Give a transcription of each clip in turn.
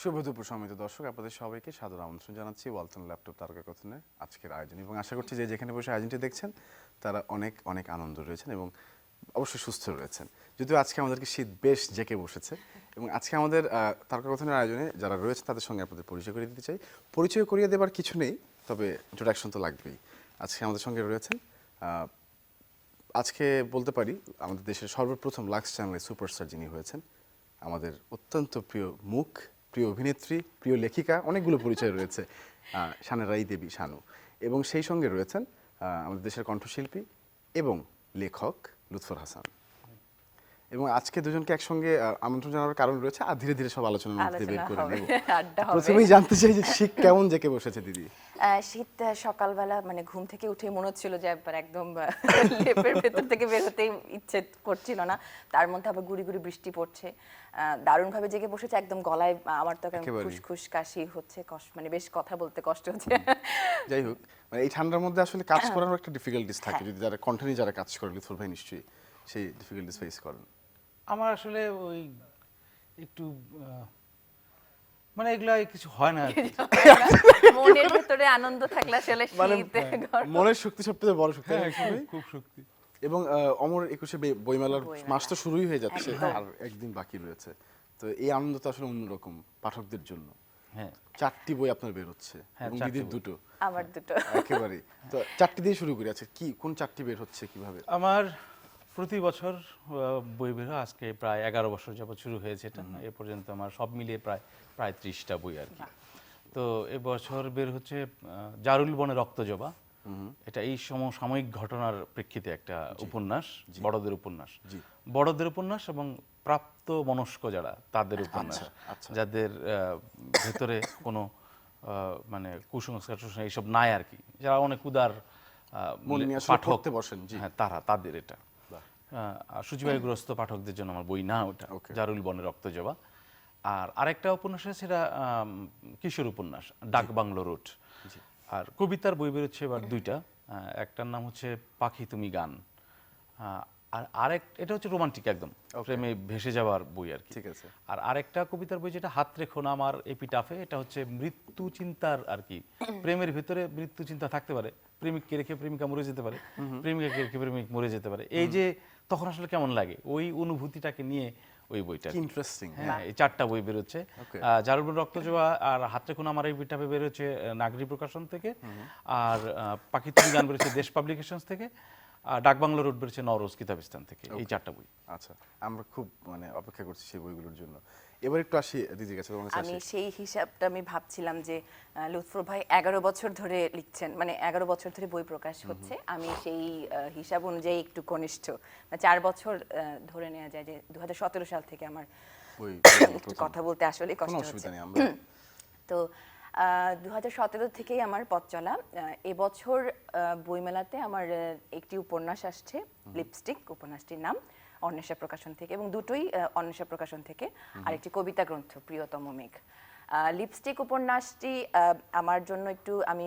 শুভ দুপুর সম্মানিত দর্শক, আপনাদের সবাইকে সাদর আমন্ত্রণ জানাচ্ছি ওয়ালটন ল্যাপটপ তারকাকথনের আজকের আয়োজন। এবং আশা করছি যে যেখানে বসে আয়োজনটি দেখছেন তারা অনেক অনেক আনন্দ রয়েছেন এবং অবশ্যই সুস্থ রয়েছেন। যদিও আজকে আমাদেরকে শীত বেশ জেঁকে বসেছে এবং আজকে আমাদের তারকাকথনের আয়োজনে যারা রয়েছে তাদের সঙ্গে আপনাদের পরিচয় করিয়ে দিতে চাই। পরিচয় করিয়ে দেবার কিছু নেই, তবে ইন্ট্রোডাকশন তো লাগবেই। আজকে আমাদের সঙ্গে রয়েছেন আজকে বলতে পারি আমাদের দেশের সর্বপ্রথম লাক্স চ্যানেলের সুপারস্টার যিনি হয়েছেন, আমাদের অত্যন্ত প্রিয় মুখ, প্রিয় অভিনেত্রী, প্রিয় লেখিকা, অনেকগুলো পরিচয় রয়েছে শানের রাই দেবী শানু। এবং সেই সঙ্গে রয়েছেন আমাদের দেশের কণ্ঠশিল্পী এবং লেখক লুৎফর হাসান। এবং আজকে দুজনকে একসঙ্গে আমন্ত্রণ জানানোর কারণ রয়েছে, আর ধীরে ধীরে সব আলোচনার মধ্যে বের করে নেব। প্রথমেই জানতে চাই যে শীত কেমন জেঁকে বসেছে দিদি? শীত সকালবেলা মানে ঘুম থেকে উঠে মনে হচ্ছিল যে একদম লেপের ভেতর থেকে বের হতেই ইচ্ছে করছিল না, তার মধ্যে আবার গুড়ি গুড়ি বৃষ্টি পড়ছে, দারুণভাবে জেগে বসেছে। একদম গলায় আমার তো খুশখুশ কাশি হচ্ছে, মানে বেশ কথা বলতে কষ্ট হচ্ছে। যাই হোক, মানে এই ঠান্ডার মধ্যে আসলে কাজ করার একটা ডিফিকাল্টিস থাকে, যদি যারা কন্টেন্টে যারা কাজ করে, লুৎফর ভাই নিশ্চয়ই সেই ডিফিকাল্টিস ফেস করেন। আমার আসলে ওই একটু মানে এগুলা কিছু হয় না, মনের ভেতরে আনন্দ থাকলে আসলে মানে শীতে মনের শক্তি সবথেকে বড় শক্তি, খুব শক্তি। এবং অমর 21 বইমেলার মাস তো শুরুই হয়ে যাচ্ছে, আর একদিন বাকি রয়েছে। তো এই আনন্দ তো আসলে অন্যরকম পাঠকদের জন্য। হ্যাঁ, 4টি বই আপনার বের হচ্ছে এবং দিদির 2টো, আমার 2টো একেবারে। তো 4টি দিয়ে শুরু করি। আচ্ছা, কি কোন 4টি বের হচ্ছে, কিভাবে? আমার প্রতি বছর বই বের হয়। আজকে প্রায় 11 বছর যাবত শুরু হয়েছে এটা। এ পর্যন্ত আমার সব মিলিয়ে প্রায় 30টা বই আর কি। তো এবছর বের হচ্ছে জারুল বনে রক্তজবা। এটা এই সমসাময়িক ঘটনার প্রেক্ষিতে একটা উপন্যাস, বড়দের উপন্যাস। বড়দের উপন্যাস এবং প্রাপ্ত মনস্ক যারা, তাদের উপন্যাস, যাদের ভেতরে কোনো মানে কুসংস্কার এইসব নাই আর কি, যারা অনেক উদার পাঠক বসেন, হ্যাঁ, তাদের এটা সূচিবায়ুগ্রস্ত পাঠকদের জন্য আমার বই না ওটা, জারুল বনে রক্তজবা। আর আরেকটা উপন্যাস আছে, সেটা কিশোর উপন্যাস, ডাক বাংলো রোড। আর কবিতার বই বেরোচ্ছে এবার 2টা। একটার নাম হচ্ছে পাখি তুমি গান, আর এটা হচ্ছে রোমান্টিক, একদম প্রেমে ভেসে যাওয়ার বই আর কি। ঠিক আছে। আর আরেকটা কবিতার বই যেটা হাত রেখো না আমার এপিটাফে, এটা হচ্ছে মৃত্যু চিন্তার আর কি। প্রেমের ভিতরে মৃত্যু চিন্তা থাকতে পারে, প্রেমিককে রেখে প্রেমিকা মরে যেতে পারে, প্রেমিকাকে রেখে প্রেমিক মরে যেতে পারে। এই যে তখন আসলে কেমন লাগে, ওই অনুভূতিটাকে নিয়ে ওই বইটা। ইন্টারেস্টিং। হ্যাঁ, এই 4টা বই বেরোচ্ছে। জারুল বনে রক্তজবা আর হাত রেখো না আমার এপিটাফে বেরোচ্ছে নাগরিক প্রকাশন থেকে, আর পাখি তুমি গান বেরোচ্ছে দেশ পাবলিকেশনস থেকে, ডাকবাংলো রোড বেরোচ্ছে নওরোজ কিতাবিস্তান থেকে। এই 4টা বই। আচ্ছা, আমরা খুব মানে অপেক্ষা করছি সেই বইগুলোর জন্য। এবার একটু আসি দিদির কাছে। আমি সেই হিসাবটা আমি ভাবছিলাম যে লুৎফর ভাই 11 বছর ধরে লিখছেন, মানে 11 বছর ধরে বই প্রকাশ হচ্ছে। আমি সেই হিসাব অনুযায়ী একটু কনিষ্ঠ, 4 বছর ধরে নেওয়া যায় যে 2017 সাল থেকে আমার বই কথা বলতে আসলে কষ্ট হচ্ছে। তো 2017 থেকেই আমার পথ চলা। এবছর বইমেলাতে আমার একটি উপন্যাস আসছে, লিপস্টিক উপন্যাসটির নাম, অন্বেষা প্রকাশন থেকে, এবং 2টোই অন্বেষা প্রকাশন থেকে। আর একটি কবিতা গ্রন্থ, প্রিয়তম মেঘ। লিপস্টিক উপন্যাসটি আমার জন্য একটু আমি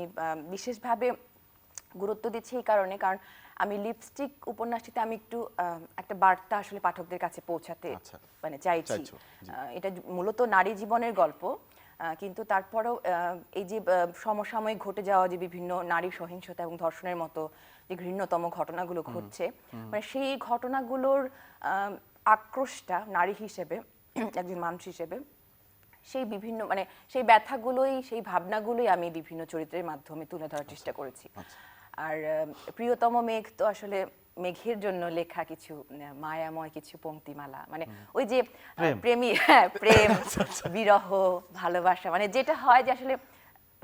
বিশেষভাবে গুরুত্ব দিচ্ছি এই কারণে, কারণ আমি লিপস্টিক উপন্যাসটিতে আমি একটু একটা বার্তা আসলে পাঠকদের কাছে পৌঁছাতে মানে চাইছি। এটা মূলত নারী জীবনের গল্প, কিন্তু তারপরেও এই যে সমসাময়িক ঘটে যাওয়া যে বিভিন্ন নারী সহিংসতা এবং ধর্ষণের মতো যে ঘৃণ্যতম ঘটনাগুলো ঘটছে, মানে সেই ঘটনাগুলোর আক্রোশটা নারী হিসেবে, একজন মানুষ হিসেবে, সেই বিভিন্ন মানে সেই ব্যথাগুলোই, সেই ভাবনাগুলোই আমি বিভিন্ন চরিত্রের মাধ্যমে তুলে ধরার চেষ্টা করেছি। আর প্রিয়তম মেঘ তো আসলে মেঘের জন্য লেখা কিছু মায়াময় কিছু পংক্তিমালা, মানে ওই যে প্রেমী, প্রেম, বিরহ, ভালোবাসা, মানে যেটা হয় যে আসলে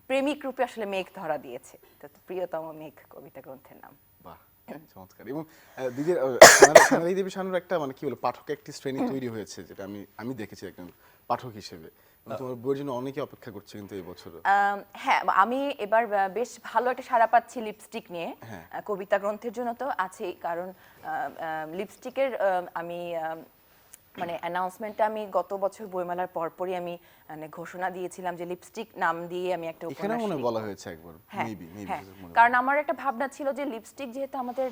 প্রেমিক রূপে আসলে মেঘ ধরা দিয়েছে। তো প্রিয়তম মেঘ কবিতা গ্রন্থের নাম। বাহ, চমৎকার। এবং দিদির শানাই দেবী শানুর একটা মানে কি বলে পাঠক একটি শ্রেণী তৈরি হয়েছে, যেটা আমি দেখেছি একজন পাঠক হিসেবে। তোমার বইয়ের জন্য অনেকে অপেক্ষা করছে কিন্তু এই বছর। হ্যাঁ, আমি এবার বেশ ভালো একটা সাড়া পাচ্ছি লিপস্টিক নিয়ে। কবিতা গ্রন্থের জন্য তো আছেই, কারণ লিপস্টিকের আমি মানে অ্যানাউন্সমেন্টটা আমি গত বছর বইমেলার পরপরই আমি মানে ঘোষণা দিয়েছিলাম যে লিপস্টিক নাম দিয়ে আমি একটা উপন্যাস মনে বলা হয়েছে একবার, মেবি। কারণ আমার একটা ভাবনা ছিল যে লিপস্টিক যেহেতু আমাদের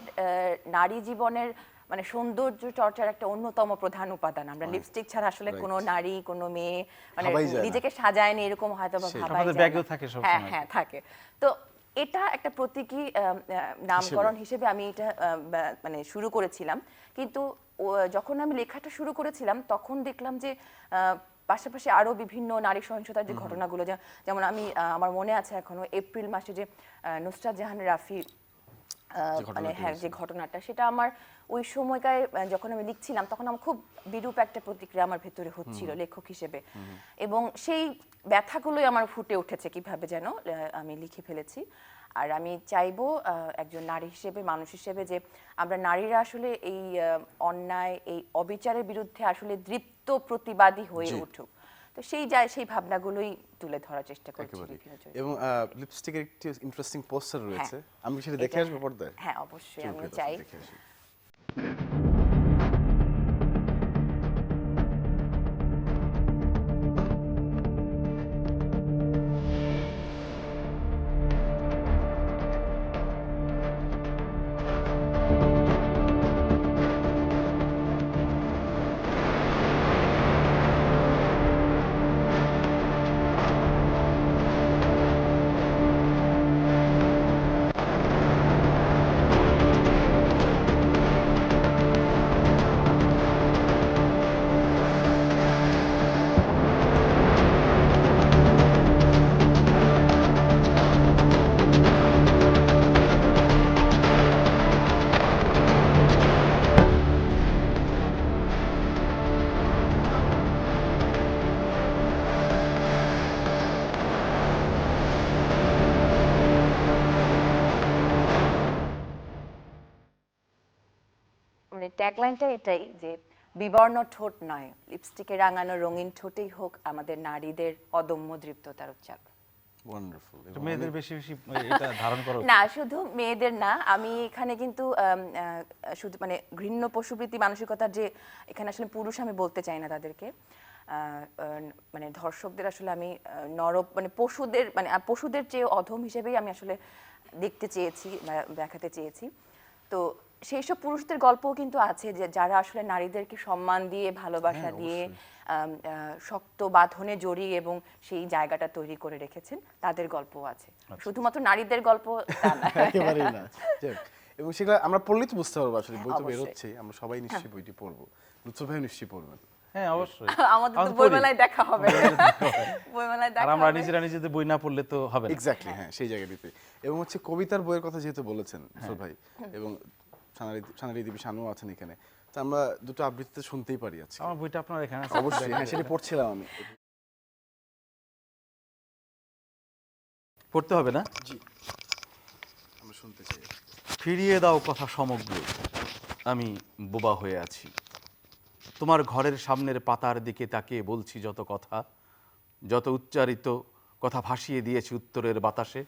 নারী জীবনের মানে সৌন্দর্য চর্চার একটা অন্যতম প্রধান উপাদান। আমরা লিপস্টিক ছাড়া আসলে কোনো নারী কোনো মেয়ে মানে ভাবাই যায় না। নিজেকে সাজায় না এরকম হয়তো বা ভাবাই আমাদের যায় না। ব্যাগেও থাকে সবসময়। হ্যাঁ হ্যাঁ থাকে। তো এটা একটা প্রতীকী নামকরণ হিসেবে আমি এটা মানে শুরু করেছিলাম, কিন্তু যখন আমি লেখাটা শুরু করেছিলাম তখন দেখলাম যে পাশাপাশি আরো বিভিন্ন নারী সহিংসতার যে ঘটনাগুলো, যেমন আমি আমার মনে আছে এখনো এপ্রিল মাসে যে নুসরাত জাহান রাফি মানে হ্যাঁ যে ঘটনাটা, সেটা আমার ওই সময়কার যখন আমি লিখছিলাম তখন আমার খুব বিরূপ একটা প্রতিক্রিয়া আমার ভেতরে হচ্ছিল লেখক হিসেবে, এবং সেই ব্যথাগুলোই আমার ফুটে উঠেছে কিভাবে যেন আমি লিখে ফেলেছি। আর আমি চাইবো একজন নারী হিসেবে, মানুষ হিসেবে, যে আমরা নারীরা আসলে এই অন্যায় এই অবিচারের বিরুদ্ধে আসলে দৃপ্ত প্রতিবাদী হয়ে উঠুক। তো সেই ভাবনাগুলোই তুলে ধরার চেষ্টা করছি বিভিন্ন চরিত্রে। এবং লিপস্টিকের একটি ইন্টারেস্টিং পোস্টার রয়েছে, আমি সেটা দেখে আসবো পর্দায়। হ্যাঁ অবশ্যই, চলুন, আমি প্রিয় দর্শক, চাই। দেখে আসি। মানে ট্যাগলাইনটা এটাই যে বিবর্ণ ঠোঁট নয়, লিপস্টিকে রাঙানো রঙিন ঠোঁটেই হোক আমাদের নারীদের অদম্য দৃপ্ততার উচ্চারণ। ওয়ান্ডারফুল। তো মেয়েদের বেশি বেশি এটা ধারণ করা উচিত। না শুধু মেয়েদের না, আমি এখানে কিন্তু শুধু মানে ঘৃণ্য পশুবৃত্তি মানসিকতার যে এখানে আসলে পুরুষ আমি বলতে চাই না তাদেরকে, মানে ধর্ষকদের আসলে আমি মানে পশুদের মানে পশুদের চেয়ে অধম হিসেবেই আমি আসলে দেখতে চেয়েছি, দেখাতে চেয়েছি। তো সেই সব পুরুষদের গল্পও কিন্তু আছে যে যারা আসলে নারীদেরকে সম্মান দিয়ে ভালোবাসা দিয়ে শক্ত বাঁধনে জড়িয়ে এবং সেই জায়গাটা তৈরি করে রেখেছেন, তাদের গল্পও আছে। শুধুমাত্র নারীদের গল্প তা না। একেবারেই না। যাক, এবং সেগুলো আমরা পড়লেই তো বুঝতে পারবো, আসলে বই তো অবশ্যই। বেরোচ্ছে, আমরা সবাই নিশ্চয়ই বইটি পড়বো, লুৎফর ভাই নিশ্চয়ই পড়বেন। হ্যাঁ অবশ্যই। আমাদের তো আমাদের বইমেলায় দেখা হবে, বইমেলায় আর দেখা আমরা হবে। নিজেরা নিজেদের বই না পড়লে তো হবে না। এক্স্যাক্টলি, হ্যাঁ সেই জায়গাটিতে। এবং হচ্ছে কবিতার বইয়ের কথা যেহেতু বলেছেন লুৎফর ভাই, এবং সানারি দেবী শানু আছেন এখানে, তো আমরা দুটো আবৃত্তিতে শুনতেই পারি আজকে। আমার বইটা আপনার এখানে আছে। অবশ্যই, হ্যাঁ সেটা পড়ছিলাম আমি। পড়তে হবে না? জি, আমরা শুনতে চাই। ফিরিয়ে দাও কথা সমগ্র, আমি বোবা হয়ে আছি। তোমার ঘরের সামনের পাতার দিকে তাকিয়ে বলছি যত কথা, যত উচ্চারিত কথা ভাসিয়ে দিয়েছি উত্তরের বাতাসে,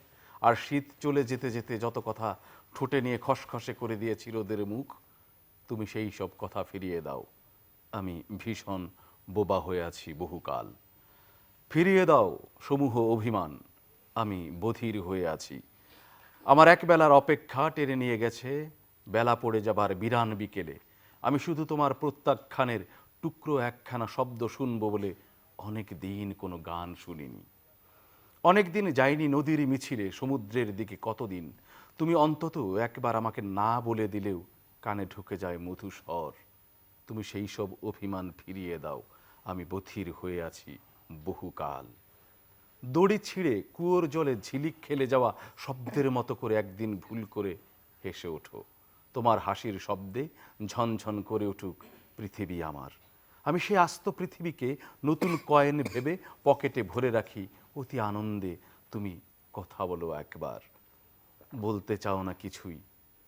আর শীত চলে যেতে যেতে যত কথা ঠোঁটে নিয়ে খসখসে করে দিয়েছি রোদের মুখ, তুমি সেই সব কথা ফিরিয়ে দাও, আমি ভীষণ বোবা হয়ে আছি বহুকাল। ফিরিয়ে দাও সমূহ অভিমান, আমি বধির হয়ে আছি। আমার একবেলার অপেক্ষা টেনে নিয়ে গেছে বেলা পড়ে যাবার বিরান বিকেলে। আমি শুধু তোমার প্রত্যাখ্যানের টুকরো একখানা শব্দ শুনবো বলে অনেক দিন কোনো গান শুনিনি। অনেক দিন যাইনি নদীর মিছিলে সমুদ্রের দিকে কতদিন। তুমি অন্তত একবার আমাকে না বলে দিলেও কানে ঢুকে যায় মধুস্বর। তুমি সেই সব অভিমান ফিরিয়ে দাও, আমি বধির হয়ে আছি বহুকাল। দড়ি ছিঁড়ে কুয়োর জলে ঝিলিক খেলে যাওয়া শব্দের মতো করে একদিন ভুল করে হেসে ওঠো। তোমার হাসির শব্দে ঝনঝন করে উঠুক পৃথিবী আমার। আমি সেই আস্ত পৃথিবীকে নতুন কয়েন ভেবে পকেটে ভরে রাখি অতি আনন্দে। তুমি কথা বলো একবার, বলতে চাও না কিছুই,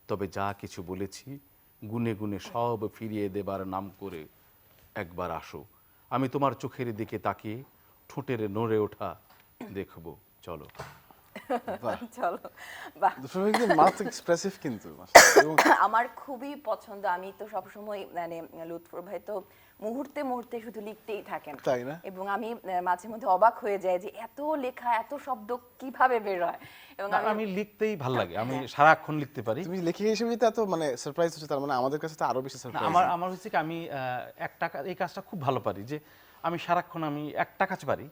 তবে যা কিছু বলেছি গুনে গুনে সব ফিরিয়ে দেবার নাম করে একবার আসো। আমি তোমার চোখের দিকে তাকিয়ে ঠোঁটের নড়ে ওঠা দেখবো, চলো। বাহ, চলো, বাহ। লুৎফর ভাই কিন্তু মাস এক্সপ্রেসিভ কিন্তু। এবং আমার খুবই পছন্দ। আমি তো সবসময় মানে লুৎফর ভাই তো মুহূর্তে মুহূর্তে শুধু লিখতেই থাকেন। তাই না? এবং আমি মাঝে মধ্যে অবাক হয়ে যাই যে এত লেখা, এত শব্দ কিভাবে বের হয়। এবং না, আমি লিখতেই ভাল লাগে, আমি সারাক্ষণ লিখতে পারি। তুমি লেখিকা হিসেবে তো এত মানে সারপ্রাইজ হচ্ছে, তার মানে আমাদের কাছে তো আরো বেশি না, সারপ্রাইজ। আমার হচ্ছে কি, আমি একটা এই কাজটা খুব ভালো পারি যে আমি সারাক্ষণ আমি একটা কাজ পারি,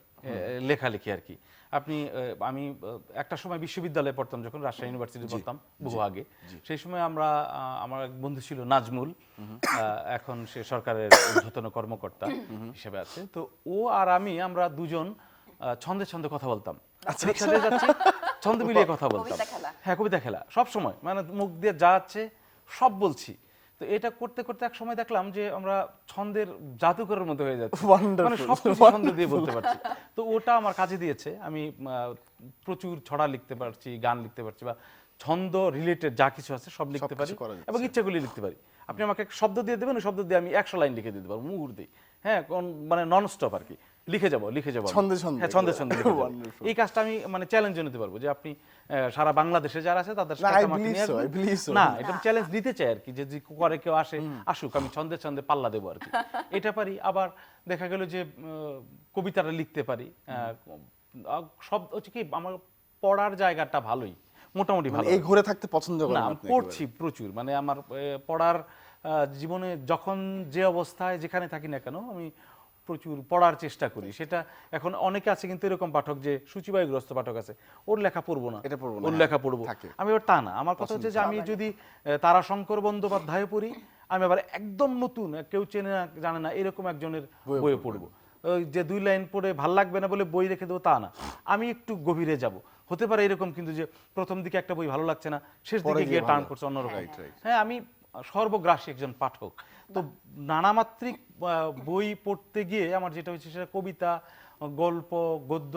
লেখালেখি আর কি। আমি একটা সময় বিশ্ববিদ্যালয়ে পড়তাম, যখন রাজশাহী ইউনিভার্সিটি পড়তাম বহু আগে। সেই সময় আমার এক বন্ধু ছিল নাজমুল, এখন সে সরকারের ঊর্ধ্বতন কর্মকর্তা হিসেবে আছে। তো ও আর আমরা দুজন ছন্দে ছন্দে কথা বলতাম, রিকশা দিয়ে যাচ্ছি, ছন্দ মিলিয়ে কথা বলতাম। কবিতা খেলা। হ্যাঁ, কবিতা খেলা সব সময়, মানে মুখ দিয়ে যা আছে সব বলছি। তো এটা করতে করতে এক সময় দেখলাম যে আমরা ছন্দের জাদুকরের মতো হয়ে যাচ্ছি, মানে সবকিছু ছন্দ দিয়ে বলতে পারছি। তো ওটা আমার কাজে দিয়েছে, আমি প্রচুর ছড়া লিখতে পারছি, গান লিখতে পারছি, বা ছন্দ রিলেটেড যা কিছু আছে সব লিখতে পারি, করা যাচ্ছে। এবং ইচ্ছাগুলি লিখতে পারি। আপনি আমাকে একটা শব্দ দিয়ে দেবেন, ওই শব্দ দিয়ে আমি 100 লাইন লিখে দিতে পারবো মুহূর্তেই। হ্যাঁ, মানে নন স্টপ আর কি, লিখে যাবো ছন্দে ছন্দে। হ্যাঁ, ছন্দে ছন্দে লিখে যাবো। Wonderful. এই কাজটা আমি মানে চ্যালেঞ্জ নিতে পারবো যে আপনি সারা বাংলাদেশে যারা আছে তাদের না, সাথে I আমাকে believe নিয়ে so, আসবেন। I believe so. না, এটা চ্যালেঞ্জ দিতে চাই আর কি, যে করে কেউ আসুক, আমি ছন্দে ছন্দে পাল্লা দেবো আর কি। এটা পারি। আবার দেখা গেল যে কবিতাটা লিখতে পারি। সব হচ্ছে কি, আমার পড়ার জায়গাটা ভালোই, মোটামুটি ভালো। এই ঘুরে থাকতে পছন্দ করেন না, আমি আপনি? পড়ছি প্রচুর, মানে আমার পড়ার জীবনে যখন যে অবস্থায় যেখানে থাকি না কেন, আমি প্রচুর পড়ার চেষ্টা করি। সেটা এখন অনেকে আছে কিন্তু এরকম পাঠক, যে সূচিবায়ুগ্রস্ত পাঠক আছে, ওর লেখা পড়বো না, এটা পড়বো না, ওর হ্যাঁ, লেখা পড়বো। থাকে। আমি ওর তা না, আমার কথা হচ্ছে যে আমি যদি তারাশঙ্কর বন্দ্যোপাধ্যায় পড়ি, আমি আবার একদম নতুন, কেউ চেনে না জানে না এরকম একজনের বই পড়বো। ওই যে 2 লাইন পড়ে ভাল লাগবে না বলে বই রেখে দেবো তা না, আমি একটু গভীরে যাব। হতে পারে এরকম কিন্তু যে প্রথম দিকে একটা বই ভালো লাগছে না, শেষ দিকে গিয়ে টার্ন করছে অন্যরকম। হ্যাঁ, আমি সর্বগ্রাসী একজন পাঠক। তো নানামাত্রিক বই পড়তে গিয়ে আমার যেটা হচ্ছে, সেটা কবিতা, গল্প, গদ্য,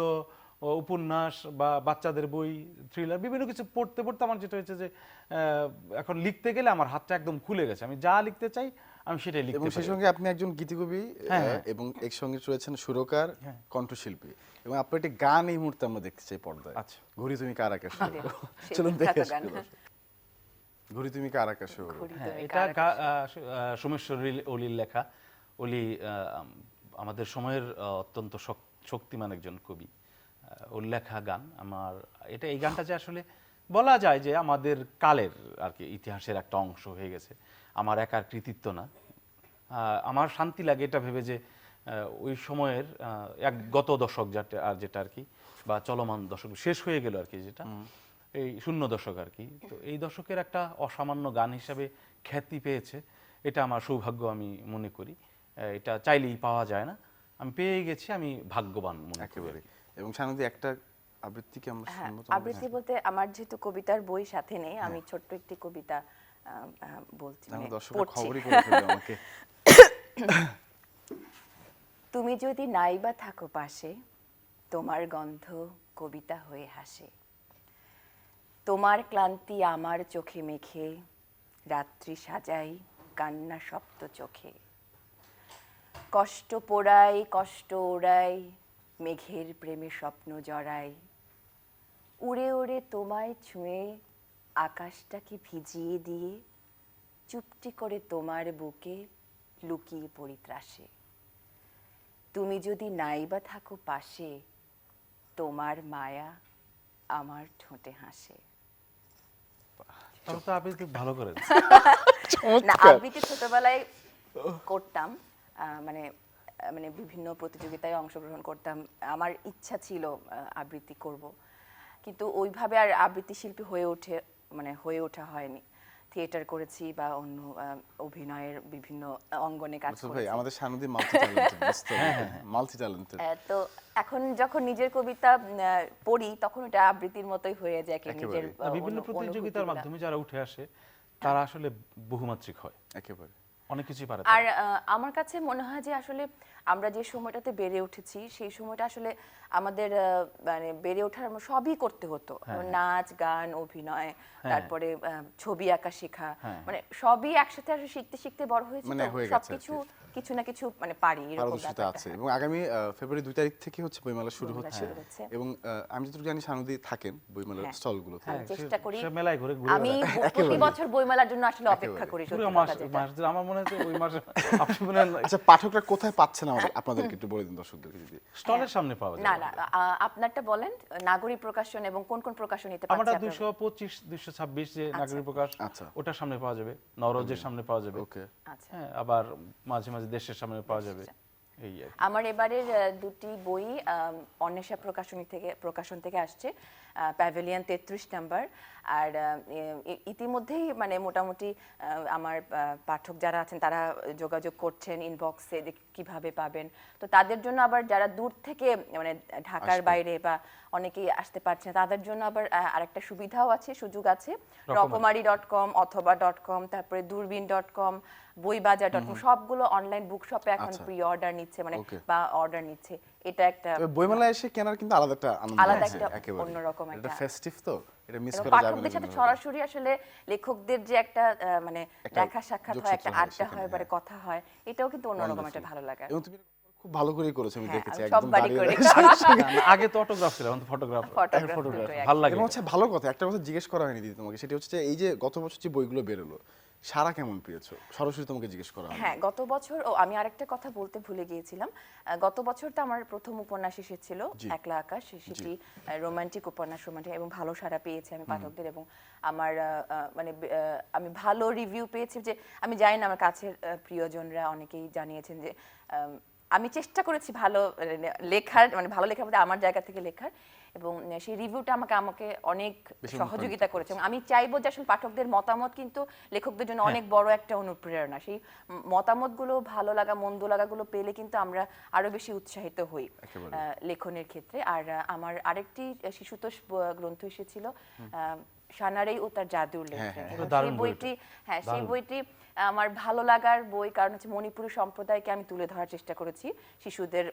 উপন্যাস, বা বাচ্চাদের বই, থ্রিলার, বিভিন্ন কিছু পড়তে পড়তে আমার যেটা হচ্ছে যে এখন লিখতে গেলে আমার হাতটা একদম খুলে গেছে, আমি যা লিখতে চাই আমি সেটাই এবং লিখতে সেই পারি। সঙ্গে আপনি একজন গীতিকবি, এবং এর সঙ্গে রয়েছেন সুরকার, কণ্ঠশিল্পী, এবং আপনার একটি গান এই মুহূর্তে আমরা দেখতে চাই পর্দায়। আচ্ছা। ঘুরি তুমি কার আকাশে ওড়ো। সেই চলুন দেখে বিখ্যাত আসি। গান। ঘুরি তুমি কার আকাশে ওড়ো। হ্যাঁ, এটা সোমেশ্বর অলির লেখা। অলি আমাদের সময়ের অত্যন্ত শক্তিমান একজন কবি, ওর লেখা গান। এই গানটা যে আসলে বলা যায় যে আমাদের কালের আর কি ইতিহাসের একটা অংশ হয়ে গেছে, আমার একার কৃতিত্ব না। আমার শান্তি লাগে এটা ভেবে যে ওই সময়ের গত দশক যেটা আর কি, বা চলমান দশক শেষ হয়ে গেল আর কি, যেটা এই 00 দশক আর কি। তো এই দশকের একটা অসামান্য গান হিসাবে খ্যাতি পেয়েছে, এটা আমার সৌভাগ্য আমি মনে করি। এটা চাইলেই পাওয়া যায় না, আমি পেয়ে গেছি, আমি ভাগ্যবান মনে করি। একেবারে। এবং সানন্দী একটা আবৃত্তি কি আমরা হ্যাঁ, শুনবো? আবৃত্তি বলতে আমার যেহেতু কবিতার বই সাথে নেই, আমি ছোট্ট একটি কবিতা বলছি, আমার মানে দর্শকরা পড়ছি। খবরই করে ফেলবে আমাকে। তুমি যদি নাইবা থাকো পাশে, তোমার গন্ধ কবিতা হয়ে হাসে। তোমার ক্লান্তি আমার চোখে মেখে, রাত্রি সাজাই কান্না সপ্ত চোখে। কষ্ট পোড়াই, কষ্ট ওড়াই, মেঘের প্রেমে স্বপ্ন জড়াই। উড়ে উড়ে তোমায় ছুঁয়ে আকাশটাকে ভিজিয়ে দিয়ে, চুপটি করে তোমার বুকে লুকিয়ে পড়ি ত্রাসে। তুমি যদি নাইবা থাকো পাশে, তোমার মায়া আমার ঠোঁটে হাসে। তাহলে তো আপনি তো ভালো করেন। না, আবৃত্তি ছোটবেলায় করতাম, মানে মানে বিভিন্ন প্রতিযোগিতায় অংশগ্রহণ করতাম। আমার ইচ্ছা ছিল আবৃত্তি করব, কিন্তু ওইভাবে আর আবৃত্তি শিল্পী হয়ে ওঠা হয়নি। থিয়েটার করেছি বা অন্য অভিনয়ের বিভিন্ন অঙ্গনে কাজ ভাই, করেছি। আমাদের সানন্দী মাল্টি ট্যালেন্টেড, মাল্টি ট্যালেন্টেড। তো এখন যখন নিজের কবিতা পড়ি, তখন এটা আবৃত্তির মতোই হয়ে যায়, কি নিজের বিভিন্ন প্রতিযোগিতার মাধ্যমে যারা উঠে আসে তারা আসলে বহুমাত্রিক হয়, একেবারে অনেক কিছুই পারে। আর আমার কাছে মনে হয় যে আসলে আমরা যে সময়টাতে বেড়ে উঠেছি, সেই সময়টা আসলে আমাদের মানে বেড়ে ওঠার সবই করতে হতো, নাচ, গান, অভিনয়, তারপরে ছবি আঁকা শেখা, মানে সবই একসাথে শিখতে শিখতে বড় হয়েছে, মানে হয়ে গেছে সবকিছু কিছু না কিছু মানে পারি এরকম পারদর্শিতা ব্যাপারটা, আছে হ্যাঁ। এবং আগামী ফেব্রুয়ারি 2 তারিখ থেকে হচ্ছে বইমেলা শুরু বইমেলা হচ্ছে শুরু হচ্ছে। এবং আমি যতটুকু জানি সানুদি থাকেন বইমেলার হ্যাঁ। স্টলগুলোতে আমি চেষ্টা করি সে মেলায় ঘুরে আমি প্রতি বছর বইমেলার জন্য আসলে অপেক্ষা করি পুরো সত্যি মাস কথা যেটা। মাস ধরে আমার মনে হচ্ছে ওই মাসে আপনি মনে হয় আচ্ছা পাঠকরা কোথায় পাচ্ছেন আপনাদেরকে একটু বলে দিন দর্শকদেরকে যদি। স্টলের সামনে পাওয়া যায় না না আপনারটা বলেন নাগরিক প্রকাশন এবং কোন কোন প্রকাশনীতে আমারটা পাচ্ছে আপনারা? 225 226 যে নাগরিক প্রকাশ আচ্ছা। ওটার সামনে পাওয়া যাবে, নরজের সামনে পাওয়া যাবে, ওকে আচ্ছা। হ্যাঁ আবার মাঝে মাঝে দেশের সামনে পাওয়া যাবে এই আর কি। আমার এবারের দুটি বই অন্বেষা প্রকাশন থেকে আসছে, প্যাভিলিয়ন 33 নাম্বার। আর ইতিমধ্যেই মানে মোটামুটি আমার পাঠক যারা আছেন তারা যোগাযোগ করছেন ইনবক্সে কিভাবে পাবেন। তো তাদের জন্য আবার যারা দূর থেকে মানে ঢাকার বাইরে বা অনেকেই আসতে পারছেন তাদের জন্য আবার আরেকটা সুবিধাও আছে, সুযোগ আছে। রকমারি.com অথবা .com, তারপরে দূরবীন.com, বইবাজার.com সবগুলো অনলাইন বুকশপে এখন প্রি অর্ডার নিচ্ছে মানে বা অর্ডার নিচ্ছে। এটা একটা তবে বইমেলায় এসে কেনার কিন্তু আলাদা একটা আনন্দ আলাদা আছে একটা একেবারে। অন্যরকম এটা একটা ফেস্টিভ তো এটা মিস এবং করা যাবে না পাঠকদের সাথে কোনোভাবে। সরাসরি আসলে লেখকদের যে একটা মানে একটা দেখা সাক্ষাৎ হয়, একটা যোগসূত্র হয় আড্ডা সেখানে, হয়, এবারে কথা হয়, এটাও কিন্তু অন্যরকম একটা ভালো লাগা। এবং তুমি খুব ভালো করেই করেছো আমি হ্যাঁ, দেখেছি আমি একদম সববারই দাঁড়িয়ে করি। দাঁড়িয়ে। না, আগে তো অটোগ্রাফ ছিল, এখন তো ফটোগ্রাফ। ফটোগ্রাফ photograph, দুটোই ভালো লাগে এবং হচ্ছে ভালো কথা একটা কথা জিজ্ঞেস করা হয়নি দিদি তোমাকে, সেটা হচ্ছে যে এই যে গত বছর যে বইগুলো বেরোলো সারা কেমন পেয়েছো সরাসরি তোমাকে জিজ্ঞেস করা হয়। হ্যাঁ, গত বছর আমি আরেকটা কথা বলতে ভুলে গিয়েছিলাম। গত বছর তো আমার প্রথম উপন্যাস এসেছিল একলা আকাশ, সেটি রোমান্টিক উপন্যাস, রোমান্টিক এবং ভালো সাড়া পেয়েছে আমি পাঠকদের এবং আমার মানে আমি ভালো রিভিউ পেয়েছি। যে আমি জানি না আমার কাছের প্রিয়জনরা অনেকেই জানিয়েছেন যে আমি চেষ্টা করেছি ভালো লেখার মানে ভালো লেখার মধ্যে আমার জায়গা থেকে লেখার, এবং সেই রিভিউটা আমাকে অনেক সহযোগিতা করেছে। এবং আমি চাইবো যে আসলে পাঠকদের মতামত কিন্তু লেখকদের জন্য অনেক বড় একটা অনুপ্রেরণা। সেই মতামতগুলো ভালো লাগা মন্দ লাগাগুলো পেলে কিন্তু আমরা আরো বেশি উৎসাহিত হই লেখনের ক্ষেত্রে। আর আমার আরেকটি শিশুতোষ গ্রন্থ এসেছিল সানারেই ও তার জাদুর লেখ। সেই বইটি সেই বইটি আমার ভালো লাগার বই, কারণ হচ্ছে মণিপুরী সম্প্রদায়কে আমি তুলে ধরার চেষ্টা করেছি শিশুদের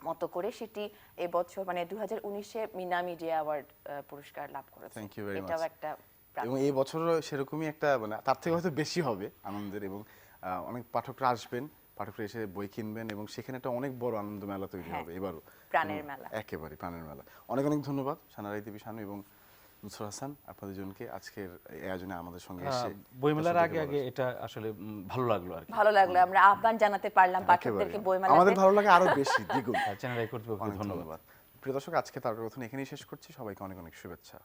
মতো করে। সেটি এবছর মানে 2019-এ মিনা মিডিয়া অ্যাওয়ার্ড পুরস্কার লাভ করেছে। Thank you very much. এটাও একটা এবং এই বছরও সেরকমই একটা মানে তার থেকে হয়তো বেশি হবে আনন্দের, এবং অনেক পাঠকরা আসবেন, পাঠকরা এসে বই কিনবেন এবং সেখানে একটা অনেক বড় আনন্দ মেলা তৈরি হবে এবারও, প্রাণের মেলা। একেবারে প্রাণের মেলা। অনেক অনেক ধন্যবাদ সানারাই দেবী শানু এবং নুসরাত হাসান আপনাদের জনকে আজকের এই আয়োজনে আমাদের সঙ্গে এসে বইমেলার আগে এটা আসলে ভালো লাগলো আর কি। ভালো লাগলো, আমরা আহ্বান জানাতে পারলাম পাঠকদেরকে বইমেলাতে। আমাদের ভালো লাগে আরো বেশি দ্বিগুণ। চ্যানেল কর্তৃপক্ষকে অনেক ধন্যবাদ। ধন্যবাদ। প্রিয় দর্শক, আজকে তারকা কথন এখানেই শেষ করছি। সবাইকে অনেক অনেক শুভেচ্ছা।